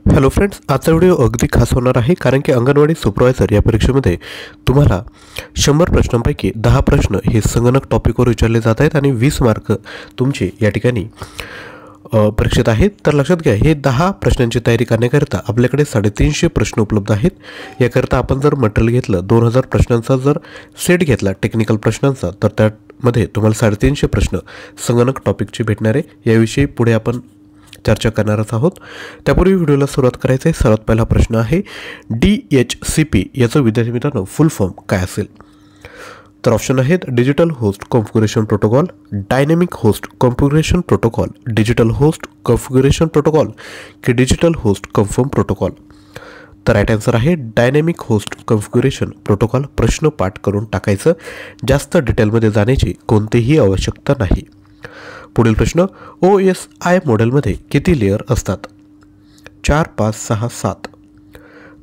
Hello friends, आजचा video अगदी खास होणार आहे कारण की अंगणवाडी सुपरवायझर या परीक्षेमध्ये तुम्हाला 100 प्रश्नांपैकी 10 प्रश्न हे संगणक टॉपिकवर विचारले जात आहेत आणि 20 मार्क तुमचे या ठिकाणी परीक्षेत आहेत. तर लक्षात घ्या, हे 10 प्रश्नांची तयारी करण्याकरिता आपल्याकडे 350 प्रश्न उपलब्ध आहेत. याकरिता आपण जर मटेरियल घेतलं 2000 प्रश्नांचा जर सेट घेतला टेक्निकल प्रश्नांचा, तर त्यामध्ये तुम्हाला 350 प्रश्न संगणक टॉपिकचे भेटणारे. याविषयी पुढे आपण चर्चा करणारच आहोत. त्यापूर्वी व्हिडिओला सुरुवात करायचं आहे. सर्वात पहिला प्रश्न आहे, DHCP याचं विद्यार्थी मित्रांनो फुल फॉर्म काय असेल? तर ऑप्शन आहेत digital host configuration protocol, dynamic host configuration protocol, digital host configuration protocol की डिजिटल होस्ट कन्फर्म प्रोटोकॉल. तर राईट आन्सर आहे डायनॅमिक होस्ट कॉन्फिगरेशन प्रोटोकॉल. प्रश्न पाठ करून टाकायचं, जास्त डिटेलमध्ये जाण्याची कोणतीही आवश्यकता नाही. पुढील प्रश्न, OSI मॉडेलमध्ये किती लेअर असतात? 4, 5, 6, 7.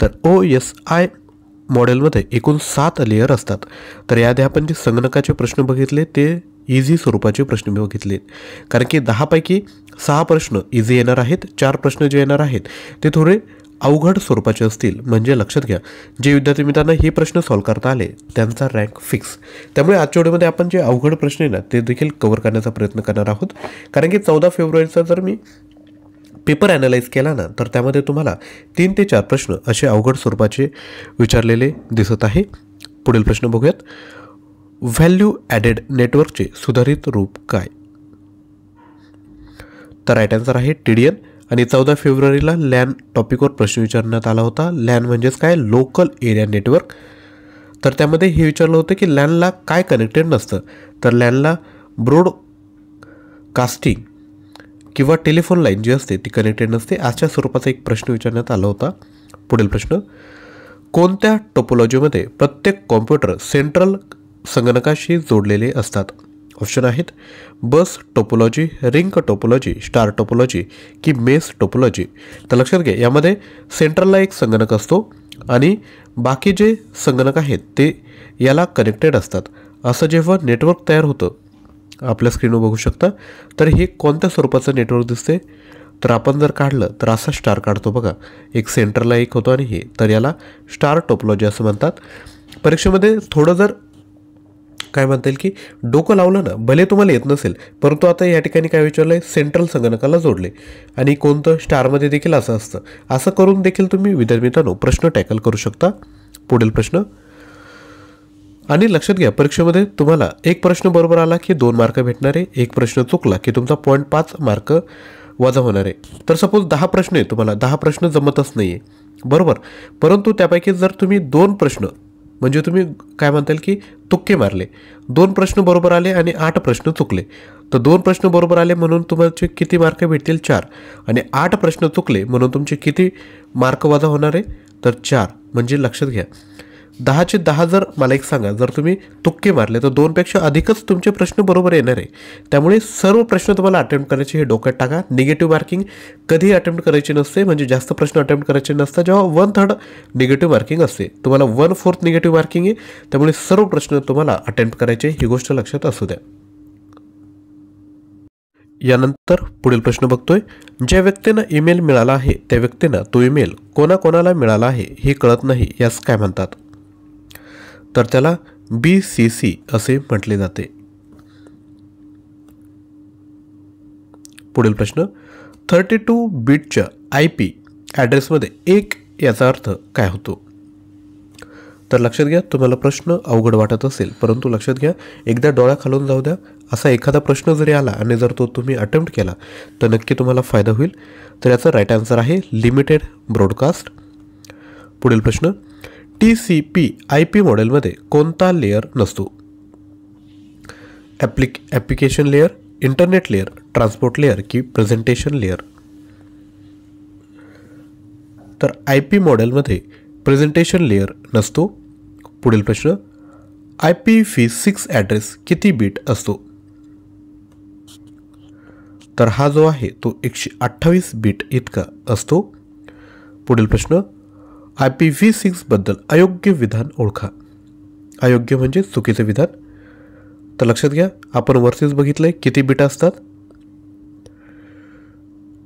तर OSI मॉडेलमध्ये एकूण 7 लेअर असतात. तर याआधी आपण जे संगणकाचे प्रश्न बघितले ते इझी स्वरूपाचे प्रश्न बघितले, कारण की 10 पैकी 6 प्रश्न इझी येणार आहेत, 4 प्रश्न जे येणार आहेत ते थोडे अवघड स्वरूपाचे असतील. म्हणजे लक्षात घ्या, जे विद्यार्थी मित्रांना हे प्रश्न सॉल्व्ह करता आले त्यांचा रँक फिक्स. त्यामुळे आजच्या व्हिडिओमध्ये आपण जे अवघड प्रश्न आहे ना ते देखील कव्हर करण्याचा प्रयत्न करणार आहोत. कारण की 14 फेब्रुवारीचा जर मी पेपर ॲनालाइज केला ना, तर त्यामध्ये तुम्हाला 3 ते 4 प्रश्न असे अवघड स्वरूपाचे विचारलेले दिसत आहे. पुढील प्रश्न बघूयात. व्हॅल्यू ॲडेड नेटवर्कचे सुधारित रूप काय? तर राईट आन्सर आहे TDN. आणि 14 फेब्रुवारीला लॅन टॉपिकवर प्रश्न विचारण्यात आला होता. लॅन म्हणजेच काय? Local area network. तर त्यामध्ये हे विचारलं होतं की लॅनला काय कनेक्टेड नसतं? तर लॅनला ब्रॉडकास्टिंग किंवा टेलिफोन लाईन जी असते ती कनेक्टेड नसते. अशा स्वरूपाचा एक प्रश्न विचारण्यात आला होता. पुढील प्रश्न, कोणत्या टोपोलॉजीमध्ये प्रत्येक कॉम्प्युटर सेंट्रल संगणकाशी जोडलेले असतात? ऑप्शन आहेत बस topology, ring topology, star topology की मेस टोपोलॉजी. तर लक्षात घ्या, यामध्ये सेंट्रलला एक संगणक असतो आणि बाकी जे संगणक आहेत ते याला कनेक्टेड असतात. असं जेव्हा नेटवर्क तयार होतं, आपल्या स्क्रीनवर बघू शकता, तर हे कोणत्या स्वरूपाचं नेटवर्क दिसते? तर आपण जर काढलं तर असा स्टार काढतो बघा, एक सेंटरला एक होतो आणि हे, तर याला स्टार टोपोलॉजी असं म्हणतात. परीक्षेमध्ये थोडं जर काय म्हणता येईल की डोकं लावलं ना, भले तुम्हाला येत नसेल, परंतु आता या ठिकाणी काय विचारलं आहे, सेंट्रल संगणकाला जोडले आणि कोणतं स्टारमध्ये देखील असं असतं. असं करून देखील तुम्ही विद्यार्थी मित्रांनो प्रश्न टॅकल करू शकता. पुढील प्रश्न, आणि लक्षात घ्या, परीक्षेमध्ये तुम्हाला एक प्रश्न बरोबर आला की 2 मार्क भेटणार आहे, एक प्रश्न चुकला की तुमचा 0.5 मार्क वजा होणार आहे. तर सपोज 10 प्रश्न आहे, तुम्हाला 10 प्रश्न जमतच नाही आहे, बरोबर, परंतु त्यापैकी जर तुम्ही 2 प्रश्न म्हणजे तुम्ही काय म्हणता येईल की तुक्के मारले, 2 प्रश्न बरोबर आले आणि 8 प्रश्न चुकले, तर 2 प्रश्न बरोबर आले म्हणून तुमचे किती मार्क भेटतील? 4. आणि 8 प्रश्न चुकले म्हणून तुमचे किती मार्क वजा होणार आहे? तर 4. म्हणजे लक्षात घ्या, 10चे 10 जर मला एक सांगा, जर तुम्ही तुक्के मारले तर 2पेक्षा अधिकच तुमचे प्रश्न बरोबर येणार आहे. त्यामुळे सर्व प्रश्न तुम्हाला अटेम्प्ट करायचे हे डोक्यात टाका. निगेटिव्ह मार्किंग कधीही अटेम्प्ट करायची नसते, म्हणजे जास्त प्रश्न अटेम्प्ट करायचे नसतात जेव्हा 1/3 निगेटिव्ह मार्किंग असते. तुम्हाला 1/4 निगेटिव्ह मार्किंग आहे, त्यामुळे सर्व प्रश्न तुम्हाला अटेम्प्ट करायचे, ही गोष्ट लक्षात असू द्या. यानंतर पुढील प्रश्न बघतोय, ज्या व्यक्तींना ईमेल मिळाला आहे त्या व्यक्तींना तो ईमेल कोणाकोणाला मिळाला आहे हे कळत नाही, यास काय म्हणतात? तर त्याला BCC असे म्हटले जाते. पुढील प्रश्न, 32 बिटच्या IP ॲड्रेसमध्ये 1 याचा अर्थ काय होतो? तर लक्षात घ्या, तुम्हाला प्रश्न अवघड वाटत असेल, परंतु लक्षात घ्या, एकदा डोळा खालून जाऊ द्या. असा एखादा प्रश्न जरी आला आणि जर तो तुम्ही अटेम्प्ट केला तर नक्की तुम्हाला फायदा होईल. तर याचं राईट आन्सर आहे लिमिटेड ब्रॉडकास्ट. पुढील प्रश्न, TCP/IP मॉडेलमध्ये कोणता लेअर नसतो? Application layer, internet layer, transport layer की प्रेझेंटेशन लेअर? तर IP मॉडेलमध्ये प्रेझेंटेशन लेअर नसतो. पुढील प्रश्न, IPv6 ॲड्रेस किती बीट असतो? तर हा जो आहे तो 128 बीट इतका असतो. पुढील प्रश्न, IPv6 बद्दल अयोग्य विधान ओळखा. अयोग्य म्हणजे चुकीचे विधान. तर लक्षात घ्या, आपण वरतीच बघितलंय किती बीट असतात.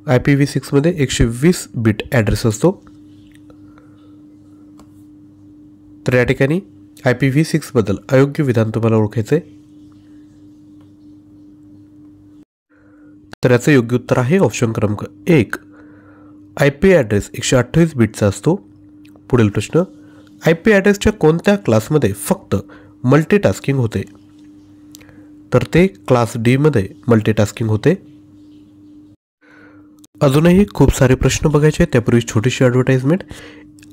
IPv6 120 बिट ॲड्रेस असतो. तर या ठिकाणी IPv6 बद्दल अयोग्य विधान तुम्हाला ओळखायचे. तर याचं योग्य उत्तर आहे ऑप्शन क्रमांक 1. IP ॲड्रेस 128 बिटचा असतो. पुढील प्रश्न, IP ॲड्रेसच्या कोणत्या क्लासमध्ये फक्त मल्टीटास्किंग होते? तर ते क्लास डी मध्ये मल्टीटास्किंग होते. अजूनही खूप सारे प्रश्न बघायचे, त्यापूर्वी छोटीशी ॲडव्हर्टाइजमेंट.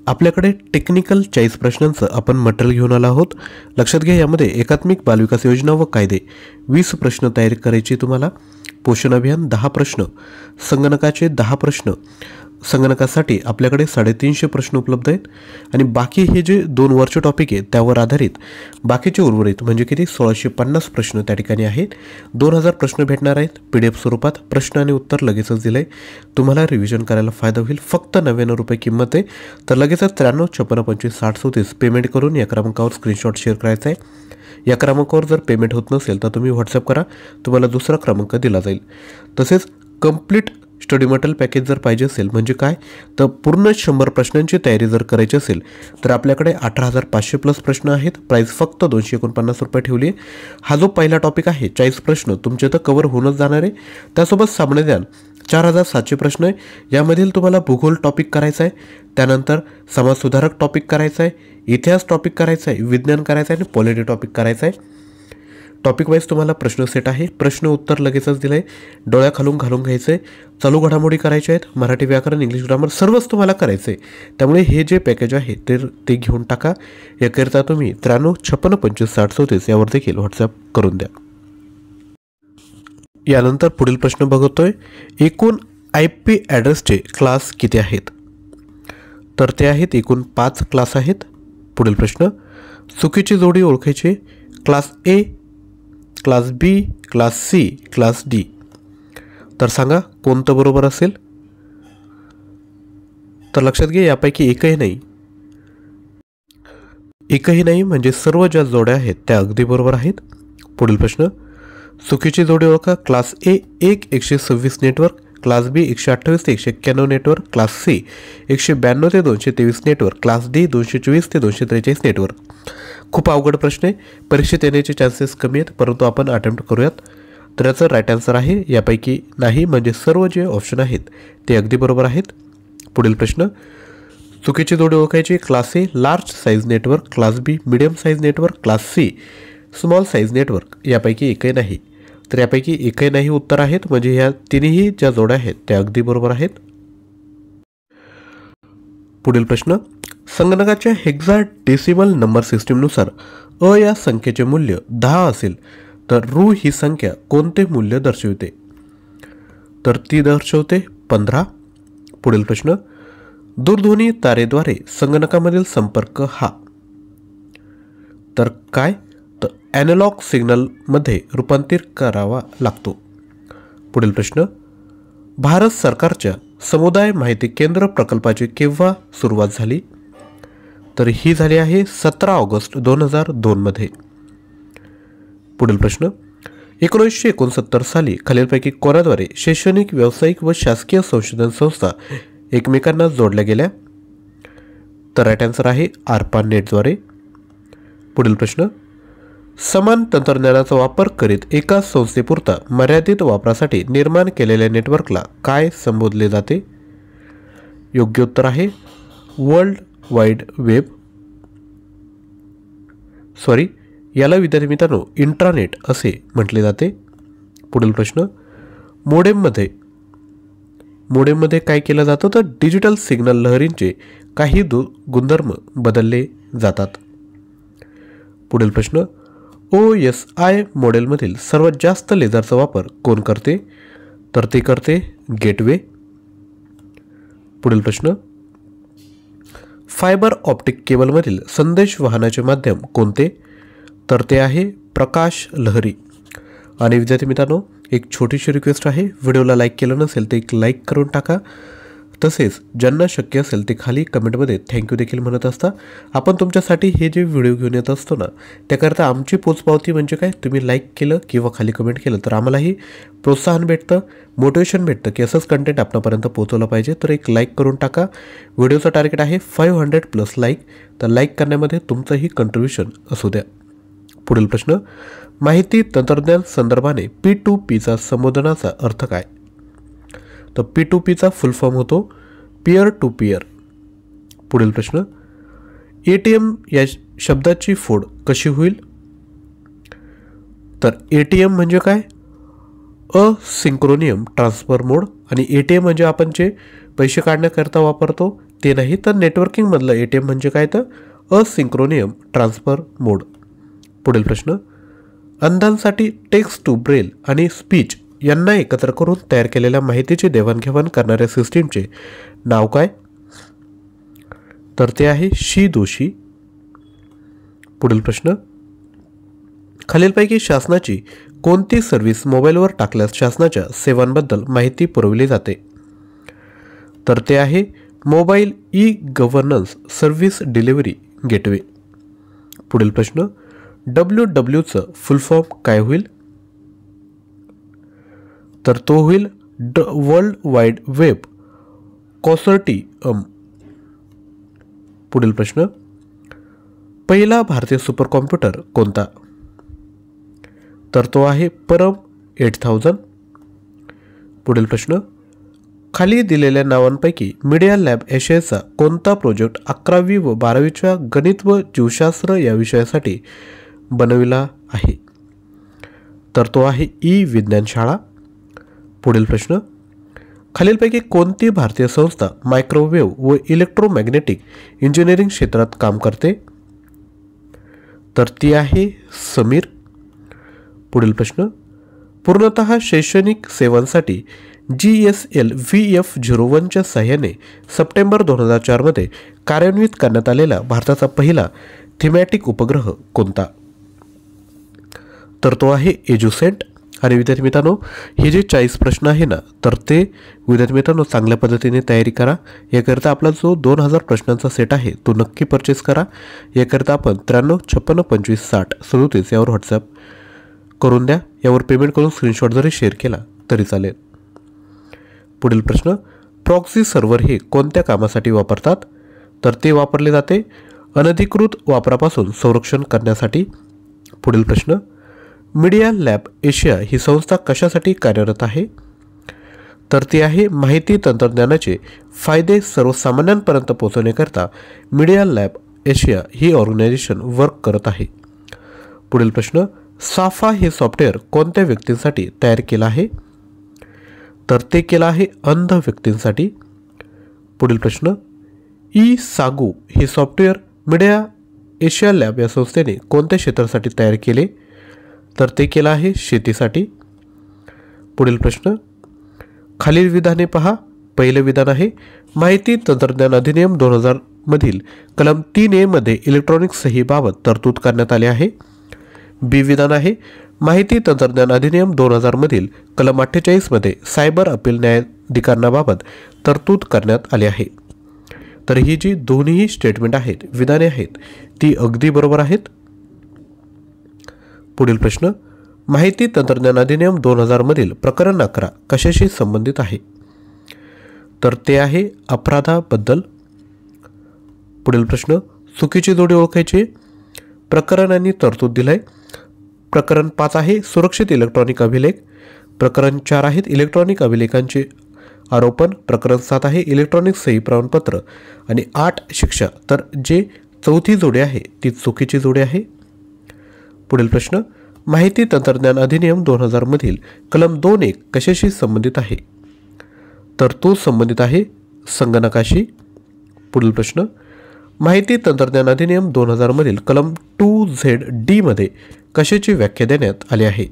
आपल्याकडे टेक्निकल 40 प्रश्नांचं आपण मटेरियल घेऊन आलो आहोत. लक्षात घ्या, यामध्ये एकात्मिक बालविकास योजना व कायदे 20 प्रश्न तयारी करायची तुम्हाला. पोषण अभियान 10 प्रश्न, संगणकाचे 10 प्रश्न, संगणकासाठी आपल्याकडे 350 प्रश्न उपलब्ध आहेत. आणि बाकी हे जे 2 वरचे टॉपिक आहेत त्यावर आधारित बाकीचे उर्वरित म्हणजे किती 1650 प्रश्न त्या ठिकाणी आहेत. 2000 प्रश्न भेटणार आहेत PDF स्वरूपात. प्रश्न आणि उत्तर लगेचच दिलं आहे. तुम्हाला रिव्हिजन करायला फायदा होईल. फक्त 99 रुपये किंमत आहे. तर लगेचच 93 56 25 60 34 पेमेंट करून या क्रमांकावर स्क्रीनशॉट शेअर करायचा आहे. या क्रमांकावर जर पेमेंट होत नसेल तर तुम्ही व्हॉट्सअप करा, तुम्हाला दुसरा क्रमांक दिला जाईल. तसेच कंप्लीट स्टडी मटेरियल पॅकेज जर पाहिजे असेल म्हणजे काय तर पूर्ण 100 प्रश्नांची तयारी जर करायची असेल तर आपल्याकडे 18,500 प्लस प्रश्न आहेत. प्राईस फक्त 249 रुपये ठेवली आहे. हा जो पहिला टॉपिक आहे 40 प्रश्न तुमचे तर कवर होऊनच जाणार आहे. त्यासोबत सामान्य ज्ञान 4700 प्रश्न आहे. यामधील तुम्हाला भूगोल टॉपिक करायचा आहे, त्यानंतर समाजसुधारक टॉपिक करायचा आहे, इतिहास टॉपिक करायचा आहे, विज्ञान करायचं आहे आणि पॉलिटी टॉपिक करायचा आहे. टॉपिक वाईज तुम्हाला प्रश्न सेट आहे. प्रश्न उत्तर लगेचच दिलं आहे. डोळ्याखालून घालून घ्यायचं आहे. चालू घडामोडी करायच्या आहेत. मराठी व्याकरण, इंग्लिश ग्रामर सर्वच तुम्हाला करायचं आहे. त्यामुळे हे जे पॅकेज आहे ते घेऊन टाका. याकरिता तुम्ही 93 56 25 60 34 यावर देखील व्हॉट्सअप करून द्या. यानंतर पुढील प्रश्न बघतोय, एकूण IP ॲड्रेसचे क्लास किती आहेत? तर ते आहेत एकूण 5 क्लास आहेत. पुढील प्रश्न, चुकीची जोडी ओळखायची. Class A, class B, class C, class D. तर सांगा कोणतं बरोबर असेल? तर लक्षात घ्या, यापैकी एकही नाही म्हणजे सर्व ज्या जोड्या आहेत त्या अगदी बरोबर आहेत. पुढील प्रश्न, चुकीची जोडी ओळखा. Class A 126 network, class B 128 ते 191 नेटवर्क, क्लास C 192 ते 223 नेटवर्क, क्लास D 224 ते 243 नेटवर्क. खूप अवघड प्रश्न आहे, परीक्षेत येण्याचे चान्सेस कमी आहेत, परंतु आपण अटेम्प्ट करूयात. तर याचं राईट आन्सर आहे यापैकी नाही म्हणजे सर्व जे ऑप्शन आहेत ते अगदी बरोबर आहेत. पुढील प्रश्न, चुकीची जोडी ओळखायची. Class A large size network, class B medium size network, class C small size network. यापैकी एकही नाही. तर यापैकी एकही नाही उत्तर आहेत म्हणजे ह्या तिन्ही ज्या जोड्या आहेत त्या अगदी बरोबर आहेत. पुढील प्रश्न, संगणकाच्या हेक्साडेसिमल नंबर सिस्टीमनुसार अ या संख्येचे मूल्य 10 असेल तर रू ही संख्या कोणते मूल्य दर्शवते? तर ती दर्शवते 15. पुढील प्रश्न, दूरध्वनी तारेद्वारे संगणकामधील संपर्क हा तर काय तर ॲनालॉग सिग्नलमध्ये रूपांतर करावा लागतो. पुढील प्रश्न, भारत सरकारच्या समुदाय माहिती केंद्र प्रकल्पाची केव्हा सुरुवात झाली? तर ही झाली आहे 17 ऑगस्ट 2002 मध्ये. पुढील प्रश्न, 1969 साली खालीलपैकी कोणाद्वारे शैक्षणिक, व्यावसायिक व शासकीय संशोधन संस्था एकमेकांना जोडल्या गेल्या? तर राईट आन्सर आहे ARPANET द्वारे. पुढील प्रश्न, समान तंत्रज्ञानाचा वापर करीत एका संस्थेपुरता मर्यादित वापरासाठी निर्माण केलेल्या नेटवर्कला काय संबोधले जाते? योग्य उत्तर आहे वर्ल्ड वाईड वेब. याला विद्यार्थी मित्रांनो इंट्रानेट असे म्हटले जाते. पुढील प्रश्न, मोडेममध्ये काय केलं जातं तर डिजिटल सिग्नल लहरींचे काही गुणधर्म बदलले जातात. पुढील प्रश्न, OSI मॉडेलमधील सर्वात जास्त लेझरचा वापर कोण करते? तर ते करते गेटवे. पुढील प्रश्न, फायबर ऑप्टिक केबलमधील संदेश वाहनाचे माध्यम कोणते? तर ते आहे प्रकाश लहरी. आणि विद्यार्थी मित्रांनो एक छोटीशी रिक्वेस्ट आहे, व्हिडिओला लाईक केलं नसेल तर एक लाईक करून टाका. तसेच ज्यांना शक्य असेल ते खाली कमेंटमध्ये थँक्यू देखील म्हणत असता. आपण तुमच्यासाठी हे जे व्हिडिओ घेऊन येत असतो ना, त्याकरता आमची पोचपावती म्हणजे काय, तुम्ही लाईक केलं किंवा खाली कमेंट केलं तर आम्हालाही प्रोत्साहन भेटतं, मोटिवेशन भेटतं की असंच कंटेंट आपल्यापर्यंत पोहोचवलं पाहिजे. तर एक लाईक करून टाका. व्हिडिओचं टार्गेट आहे 500+ लाईक. तर लाईक करण्यामध्ये तुमचंही कंट्रीब्युशन असू द्या. पुढील प्रश्न, माहिती तंत्रज्ञान संदर्भाने P2Pचा संबोधनाचा अर्थ काय? तर P2Pचा फुल फॉर्म होतो पीअर टू पीअर. पुढील प्रश्न, ATM या शब्दाची फोड कशी होईल? तर ATM म्हणजे काय, असिंक्रोनियम ट्रान्सफर मोड. आणि ATM म्हणजे आपण जे पैसे काढण्याकरता वापरतो ते नाही. तर नेटवर्किंगमधलं ATM म्हणजे काय, तर असिंक्रोनियम ट्रान्सफर मोड. पुढील प्रश्न, अंधांसाठी टेक्स्ट टू ब्रेल आणि स्पीच यांना एकत्र करून तयार केलेल्या माहितीची देवाणघेवाण करणाऱ्या सिस्टीमचे नाव काय? तर ते आहे शी दोषी. पुढील प्रश्न, खालीलपैकी शासनाची कोणती सर्व्हिस मोबाईलवर टाकल्यास शासनाच्या सेवांबद्दल माहिती पुरवली जाते? तर ते आहे mobile e governance service delivery gateway. पुढील प्रश्न, WWचं फुल फॉर्म काय होईल? तर तो होईल वर्ल्ड वाईड वेब कॉन्सोर्टियम. पुढील प्रश्न, पहिला भारतीय सुपर कॉम्प्युटर कोणता? तर तो आहे परम 8000. पुढील प्रश्न, खाली दिलेल्या नावांपैकी मीडिया लॅब एशियाचा कोणता प्रोजेक्ट 11वी व 12वीच्या गणित व जीवशास्त्र या विषयासाठी बनविला आहे? तर तो आहे ई विज्ञान शाळा. पुढील प्रश्न, खालीलपैकी कोणती भारतीय संस्था मायक्रोवेव्ह व इलेक्ट्रोमॅग्नेटिक इंजिनिअरिंग क्षेत्रात काम करते? तर ती आहे समीर. पुढील प्रश्न, पूर्णतः शैक्षणिक सेवांसाठी GSL VF01च्या सहाय्याने सप्टेंबर 2004 मध्ये कार्यान्वित करण्यात आलेला भारताचा पहिला थीमॅटिक उपग्रह कोणता? तर तो आहे एज्युसेंट. आणि विद्यार्थी मित्रांनो, हे जे 40 प्रश्न आहे ना, तर ते विद्यार्थी मित्रांनो चांगल्या पद्धतीने तयारी करा. याकरता आपला जो 2000 प्रश्नांचा सेट आहे तो नक्की परचेस करा. याकरता आपण 93 56 25 60 37 यावर व्हॉट्सॲप करून द्या. यावर पेमेंट करून स्क्रीनशॉट जरी शेअर केला तरी चालेल. पुढील प्रश्न, प्रॉक्सी सर्व्हर हे कोणत्या कामासाठी वापरतात? तर ते वापरले जाते अनधिकृत वापरापासून संरक्षण करण्यासाठी. पुढील प्रश्न, मीडिया लॅब एशिया ही संस्था कशासाठी कार्यरत आहे? तर ती आहे माहिती तंत्रज्ञानाचे फायदे सर्वसामान्यांपर्यंत पोहोचवण्याकरता मीडिया लॅब एशिया ही ऑर्गनायझेशन वर्क करत आहे. पुढील प्रश्न, साफा हे सॉफ्टवेअर कोणत्या व्यक्तींसाठी तयार केलं आहे? तर ते केलं आहे अंध व्यक्तींसाठी. पुढील प्रश्न, ई सागू हे सॉफ्टवेअर मीडिया एशिया लॅब या संस्थेने कोणत्या क्षेत्रासाठी तयार केले? तर ते केलं आहे शेतीसाठी. पुढील प्रश्न, खालील विधाने पहा. पहिलं विधान आहे माहिती तंत्रज्ञान अधिनियम 2000 मधील कलम 3A मध्ये इलेक्ट्रॉनिक सहीबाबत तरतूद करण्यात आली आहे. बी विधान आहे माहिती तंत्रज्ञान अधिनियम 2000 मधील कलम 48 मध्ये सायबर अपील न्यायाधिकरणाबाबत तरतूद करण्यात आली आहे. तर ही जी दोन्ही स्टेटमेंट आहेत, विधाने आहेत, ती अगदी बरोबर आहेत. पुढील प्रश्न, माहिती तंत्रज्ञान अधिनियम 2000 मधील प्रकरण 11 कशाशी संबंधित आहे? तर ते आहे अपराधाबद्दल. पुढील प्रश्न, चुकीची जोडी ओळखायची. प्रकरणांनी तरतूद दिलाय. प्रकरण 5 आहे सुरक्षित इलेक्ट्रॉनिक अभिलेख. प्रकरण 4 आहेत इलेक्ट्रॉनिक अभिलेखांचे आरोपण. प्रकरण 7 आहे इलेक्ट्रॉनिक सही प्रमाणपत्र. आणि 8 शिक्षा. तर जे चौथी जोडी आहे ती चुकीची जोडी आहे. पुढील प्रश्न, माहिती तंत्रज्ञान अधिनियम 2000 मधील कलम 2.1 कशाशी संबंधित आहे? तर तो संबंधित आहे संगणकाशी. पुढील प्रश्न, माहिती तंत्रज्ञान अधिनियम 2000 मधील कलम 2ZD मध्ये कशाची व्याख्या देण्यात आली आहे?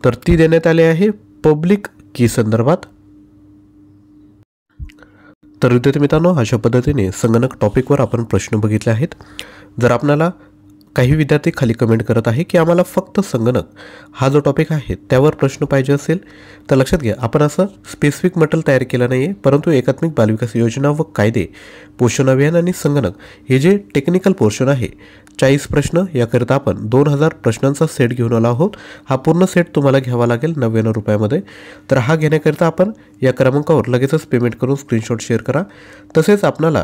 तर ती देण्यात आली आहे पब्लिक की संदर्भात. तर विद्यार्थी मित्रांनो, अशा पद्धतीने संगणक टॉपिकवर आपण प्रश्न बघितले आहेत. जर आपल्याला काही विद्यार्थी खाली कमेंट करत आहे की आम्हाला फक्त संगणक हा जो टॉपिक आहे त्यावर प्रश्न पाहिजे असेल तर लक्षात घ्या, आपण असं स्पेसिफिक मटेरियल तयार केलं नाही आहे, परंतु एकात्मिक बालविकास योजना व कायदे, पोषण अभियान आणि संगणक हे जे टेक्निकल पोर्शन आहे 40 प्रश्न, याकरिता आपण 2000 प्रश्नांचा सेट घेऊन आलो आहोत. हा पूर्ण सेट तुम्हाला घ्यावा लागेल 99 रुपयामध्ये. तर हा घेण्याकरिता आपण या क्रमांकावर लगेचच पेमेंट करून स्क्रीनशॉट शेअर करा. तसेच आपल्याला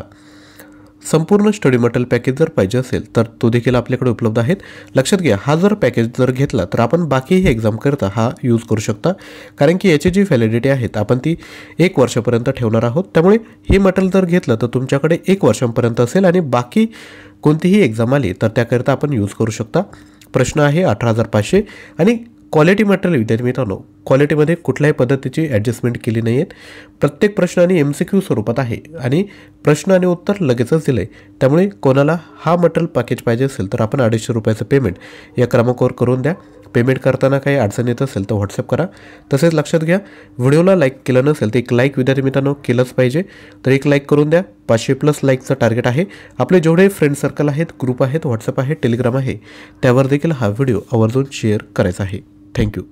संपूर्ण स्टडी मटेरियल पॅकेज जर पाहिजे असेल तर तो देखील आपल्याकडे उपलब्ध आहेत. लक्षात घ्या, हा जर पॅकेज जर घेतला तर आपण बाकीही एक्झाम करता हा यूज करू शकता, कारण की याची जी व्हॅलिडिटी आहे आपण ती 1 वर्षापर्यंत ठेवणार आहोत. त्यामुळे हे मटेरियल जर घेतलं तर तुमच्याकडे 1 वर्षांपर्यंत असेल आणि बाकी कोणतीही एक्झाम आली तर त्याकरिता आपण यूज करू शकता. प्रश्न आहे 18,500 आणि क्वालिटी मटेरियल विद्यार्थी मित्रांनो, क्वालिटीमध्ये कुठल्याही पद्धतीची ॲडजस्टमेंट केली नाही आहेत. प्रत्येक प्रश्न आणि MCQ स्वरूपात आहे आणि प्रश्न आणि उत्तर लगेचच दिलं आहे. त्यामुळे कोणाला हा मटेरियल पॅकेज पाहिजे असेल तर आपण 250 रुपयाचं पेमेंट या क्रमांकावर करून द्या. पेमेंट करताना काही अडचण येत असेल तर व्हॉट्सअप करा. तसेच लक्षात घ्या, व्हिडिओला लाईक केलं नसेल तर एक लाईक विद्यार्थी मित्रांनो केलंच पाहिजे, तर एक लाईक करून द्या. 500+ लाईकचं टार्गेट आहे. आपले जेवढे फ्रेंड सर्कल आहेत, ग्रुप आहेत, व्हॉट्सअप आहे, टेलिग्राम आहे, त्यावर देखील हा व्हिडिओ आवर्जून शेअर करायचा आहे. थँक्यू.